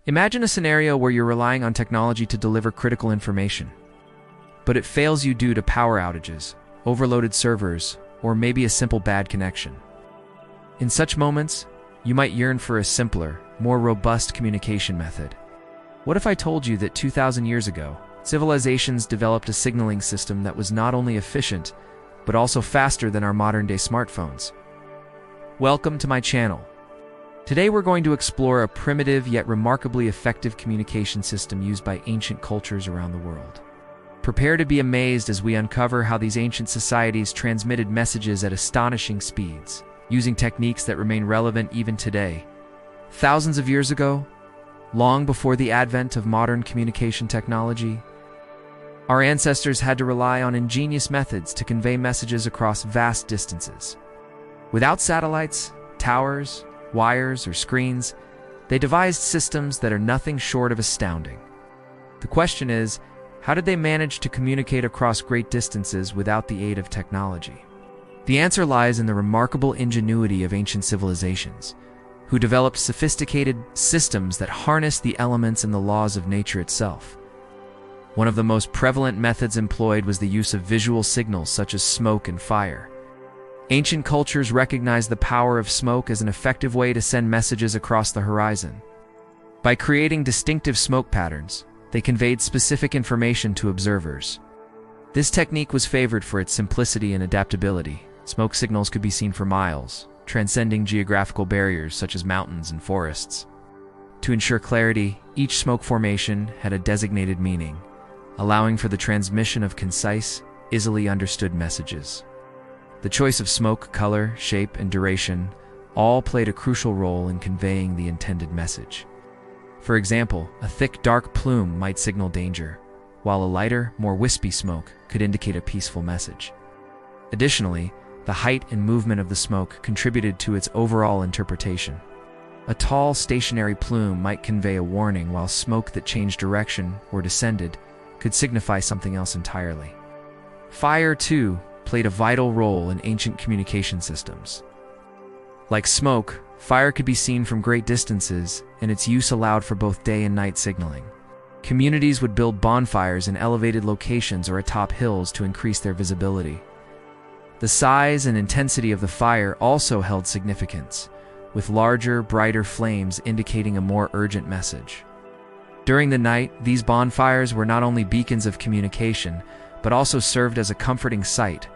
Imagine a scenario where you're relying on technology to deliver critical information, but it fails you due to power outages, overloaded servers, or maybe a simple bad connection. In such moments, you might yearn for a simpler, more robust communication method. What if I told you that 2,000 years ago, civilizations developed a signaling system that was not only efficient, but also faster than our modern-day smartphones? Welcome to my channel. Today we're going to explore a primitive yet remarkably effective communication system used by ancient cultures around the world. Prepare to be amazed as we uncover how these ancient societies transmitted messages at astonishing speeds, using techniques that remain relevant even today. Thousands of years ago, long before the advent of modern communication technology, our ancestors had to rely on ingenious methods to convey messages across vast distances. Without satellites, towers, wires, or screens, they devised systems that are nothing short of astounding. The question is, how did they manage to communicate across great distances without the aid of technology? The answer lies in the remarkable ingenuity of ancient civilizations, who developed sophisticated systems that harness the elements and the laws of nature itself. One of the most prevalent methods employed was the use of visual signals such as smoke and fire. Ancient cultures recognized the power of smoke as an effective way to send messages across the horizon. By creating distinctive smoke patterns, they conveyed specific information to observers. This technique was favored for its simplicity and adaptability. Smoke signals could be seen for miles, transcending geographical barriers such as mountains and forests. To ensure clarity, each smoke formation had a designated meaning, allowing for the transmission of concise, easily understood messages. The choice of smoke, color, shape, and duration all played a crucial role in conveying the intended message. For example, a thick, dark plume might signal danger, while a lighter, more wispy smoke could indicate a peaceful message. Additionally, the height and movement of the smoke contributed to its overall interpretation. A tall, stationary plume might convey a warning, while smoke that changed direction or descended could signify something else entirely. Fire, too, played a vital role in ancient communication systems. Like smoke, fire could be seen from great distances, and its use allowed for both day and night signaling. Communities would build bonfires in elevated locations or atop hills to increase their visibility. The size and intensity of the fire also held significance, with larger, brighter flames indicating a more urgent message. During the night, these bonfires were not only beacons of communication, but also served as a comforting sight,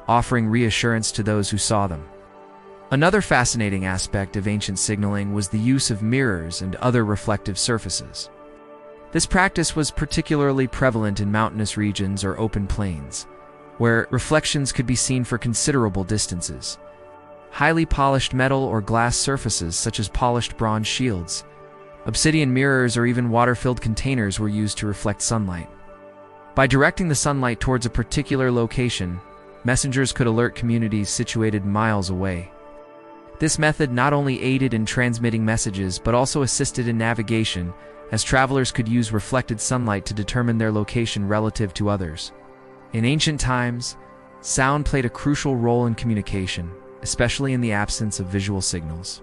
offering reassurance to those who saw them. Another fascinating aspect of ancient signaling was the use of mirrors and other reflective surfaces. This practice was particularly prevalent in mountainous regions or open plains, where reflections could be seen for considerable distances. Highly polished metal or glass surfaces such as polished bronze shields, obsidian mirrors, or even water-filled containers were used to reflect sunlight. By directing the sunlight towards a particular location, messengers could alert communities situated miles away. This method not only aided in transmitting messages but also assisted in navigation, as travelers could use reflected sunlight to determine their location relative to others. In ancient times, sound played a crucial role in communication, especially in the absence of visual signals.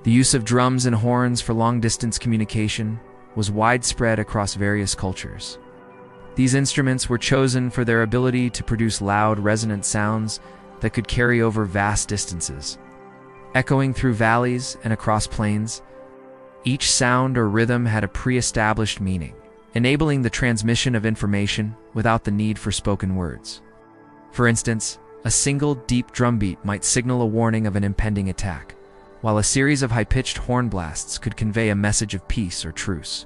The use of drums and horns for long-distance communication was widespread across various cultures. These instruments were chosen for their ability to produce loud, resonant sounds that could carry over vast distances. Echoing through valleys and across plains, each sound or rhythm had a pre-established meaning, enabling the transmission of information without the need for spoken words. For instance, a single deep drumbeat might signal a warning of an impending attack, while a series of high-pitched horn blasts could convey a message of peace or truce.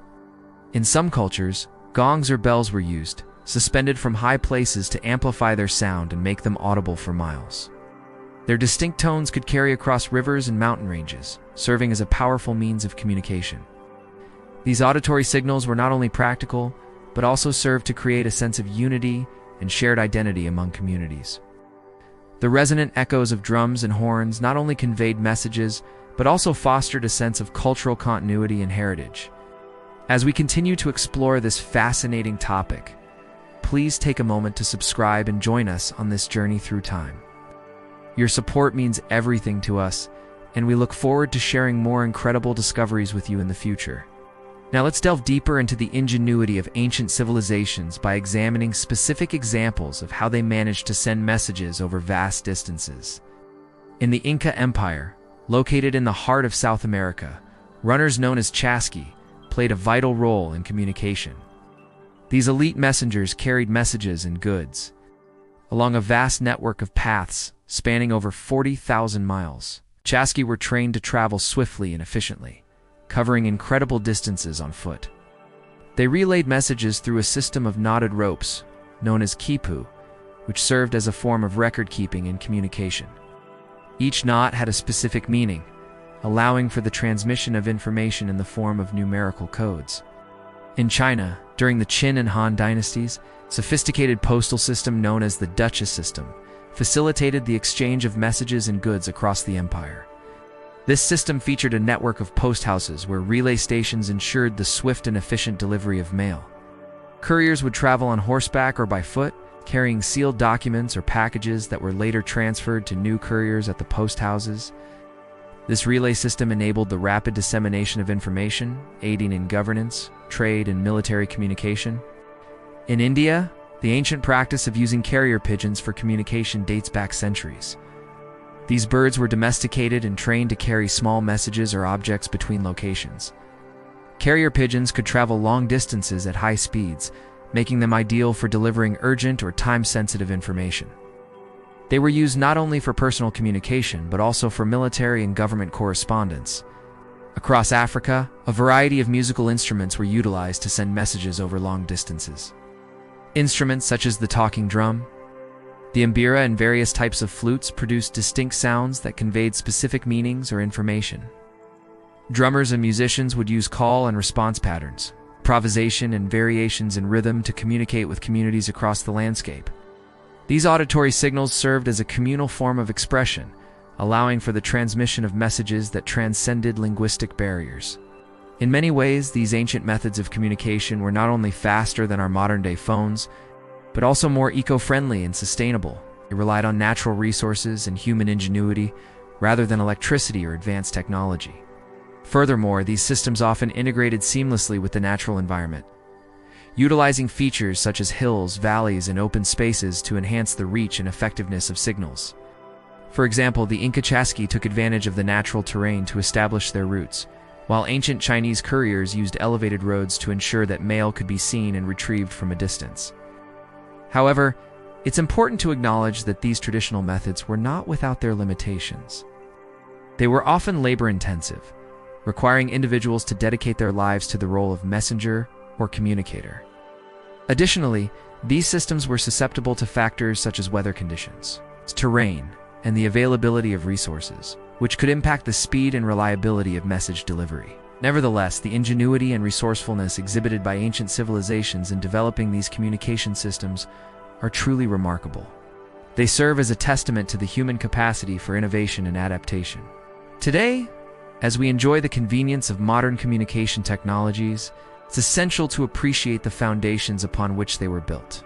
In some cultures, gongs or bells were used, suspended from high places to amplify their sound and make them audible for miles. Their distinct tones could carry across rivers and mountain ranges, serving as a powerful means of communication. These auditory signals were not only practical, but also served to create a sense of unity and shared identity among communities. The resonant echoes of drums and horns not only conveyed messages, but also fostered a sense of cultural continuity and heritage. As we continue to explore this fascinating topic, please take a moment to subscribe and join us on this journey through time. Your support means everything to us, and we look forward to sharing more incredible discoveries with you in the future. Now let's delve deeper into the ingenuity of ancient civilizations by examining specific examples of how they managed to send messages over vast distances. In the Inca Empire, located in the heart of South America, runners known as chasqui played a vital role in communication. These elite messengers carried messages and goods along a vast network of paths spanning over 40,000 miles. Chasqui were trained to travel swiftly and efficiently, covering incredible distances on foot. They relayed messages through a system of knotted ropes, known as quipu, which served as a form of record-keeping and communication. Each knot had a specific meaning, allowing for the transmission of information in the form of numerical codes. In China, during the Qin and Han dynasties, a sophisticated postal system known as the Duchess system facilitated the exchange of messages and goods across the empire. This system featured a network of post houses where relay stations ensured the swift and efficient delivery of mail. Couriers would travel on horseback or by foot, carrying sealed documents or packages that were later transferred to new couriers at the post houses. This relay system enabled the rapid dissemination of information, aiding in governance, trade, and military communication. In India, the ancient practice of using carrier pigeons for communication dates back centuries. These birds were domesticated and trained to carry small messages or objects between locations. Carrier pigeons could travel long distances at high speeds, making them ideal for delivering urgent or time-sensitive information. They were used not only for personal communication, but also for military and government correspondence. Across Africa, a variety of musical instruments were utilized to send messages over long distances. Instruments such as the talking drum, the mbira, and various types of flutes produced distinct sounds that conveyed specific meanings or information. Drummers and musicians would use call and response patterns, improvisation, and variations in rhythm to communicate with communities across the landscape. These auditory signals served as a communal form of expression, allowing for the transmission of messages that transcended linguistic barriers. In many ways, these ancient methods of communication were not only faster than our modern-day phones, but also more eco-friendly and sustainable. They relied on natural resources and human ingenuity rather than electricity or advanced technology. Furthermore, these systems often integrated seamlessly with the natural environment, utilizing features such as hills, valleys, and open spaces to enhance the reach and effectiveness of signals. For example, the Inca chasqui took advantage of the natural terrain to establish their routes, while ancient Chinese couriers used elevated roads to ensure that mail could be seen and retrieved from a distance. However, it's important to acknowledge that these traditional methods were not without their limitations. They were often labor-intensive, requiring individuals to dedicate their lives to the role of messenger or communicator. Additionally, these systems were susceptible to factors such as weather conditions, terrain, and the availability of resources, which could impact the speed and reliability of message delivery. Nevertheless, the ingenuity and resourcefulness exhibited by ancient civilizations in developing these communication systems are truly remarkable. They serve as a testament to the human capacity for innovation and adaptation. Today, as we enjoy the convenience of modern communication technologies, it's essential to appreciate the foundations upon which they were built.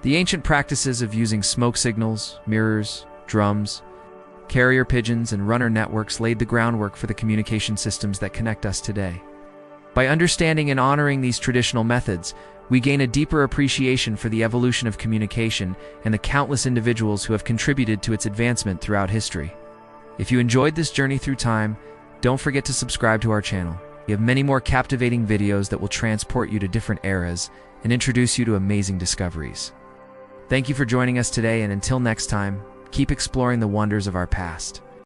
The ancient practices of using smoke signals, mirrors, drums, carrier pigeons, and runner networks laid the groundwork for the communication systems that connect us today. By understanding and honoring these traditional methods, we gain a deeper appreciation for the evolution of communication and the countless individuals who have contributed to its advancement throughout history. If you enjoyed this journey through time, don't forget to subscribe to our channel. We have many more captivating videos that will transport you to different eras and introduce you to amazing discoveries. Thank you for joining us today, and until next time, keep exploring the wonders of our past.